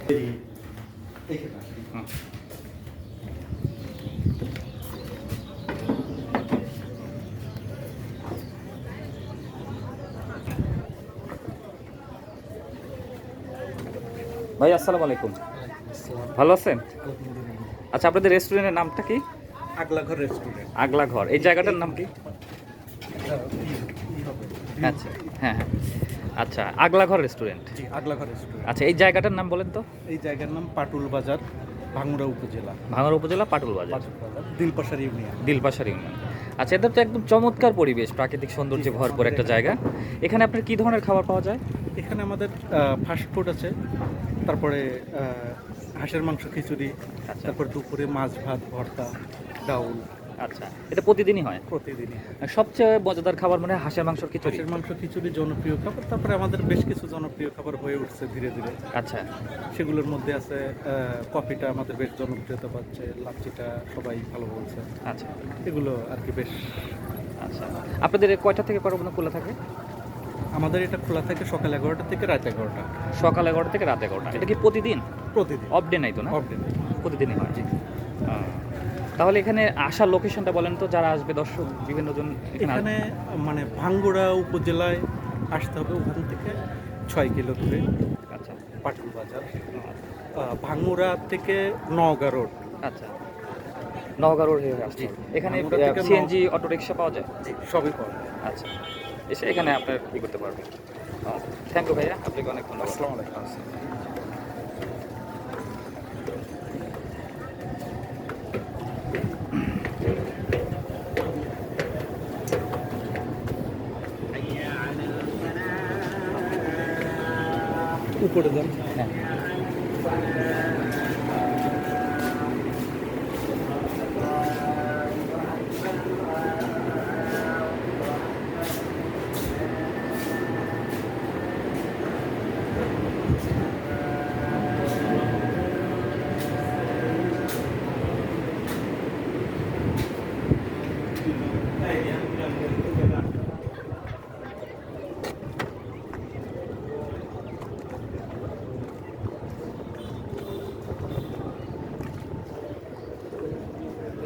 ভাই আসসালামু আলাইকুম, ভালো আছেন? আচ্ছা, আপনাদের রেস্টুরেন্টের নামটা কি? আগলাঘর রেস্টুরেন্ট। আগলাঘর, এই জায়গাটার নাম কি? আচ্ছা, হ্যাঁ হ্যাঁ, আচ্ছা, আগলাঘর রেস্টুরেন্ট। জি, আগলাঘর রেস্টুরেন্ট। আচ্ছা, এই জায়গাটার নাম বলেন তো। এই জায়গার নাম পাটুল বাজার, ভাঙ্গুড়া উপজেলা। ভাঙড়া উপজেলা, পাটুল বাজার, দিলপাশার ইউনিয়ন। দিলপাশার ইউনিয়ন। আচ্ছা, এটা তো একদম চমৎকার পরিবেশ, প্রাকৃতিক সৌন্দর্যে ভরপুর একটা জায়গা। এখানে আপনার কি ধরনের খাবার পাওয়া যায়? এখানে আমাদের ফাস্ট ফুড আছে, তারপরে হাঁসের মাংস খিচুড়ি, তারপর দুপুরে মাছ ভাত ভর্তা ডাউল। আচ্ছা, এটা প্রতিদিনই হয়? প্রতিদিনই। আর সবচেয়ে মজাদার খাবার মানে হাঁসের মাংস খিচুড়ি। হাঁসের মাংস খিচুড়ি জনপ্রিয় খাবার, তারপরে আমাদের বেশ কিছু জনপ্রিয় খাবার হয়ে উঠছে ধীরে ধীরে। আচ্ছা, সেগুলোর মধ্যে আছে কফিটা আমাদের বেশ জনপ্রিয়তা পাচ্ছে, লাচ্ছিটা সবাই ভালো বলছে। আচ্ছা এগুলো আর কি বেশ। আচ্ছা, আপনাদের কয়টা থেকে কটা পর্যন্ত খোলা থাকে? আমাদের এটা খোলা থাকে সকাল 11টা থেকে রাত 11টা। সকাল 11টা থেকে রাত 11টা। এটা কি প্রতিদিন? প্রতিদিন। অফ ডে নাই তো না? Off day. প্রতিদিনই হয়। তাহলে এখানে আসার লোকেশনটা বলেন তো, যারা আসবে দর্শক বিভিন্ন জন এখানে মানে ভাঙ্গুড়া উপজেলায় আসতে হবে, ওখান থেকে 6 কিলো দূরে। আচ্ছা, পাটুল বাজার। ভাঙ্গুড়া থেকে নওগাঁ রোড। আচ্ছা, নওগাঁ রোড হয়ে আসছে। এখানে ভাঙ্গুড়া থেকে সিএনজি অটো রিক্সা পাওয়া যায়? সবই পাওয়া যায়। আচ্ছা, এসে এখানে আপনার কি করতে পারবেন। থ্যাংক ইউ ভাইয়া, আপনাকে অনেক ধন্যবাদ। আসসালামু আলাইকুম। উপরে যান। হ্যাঁ।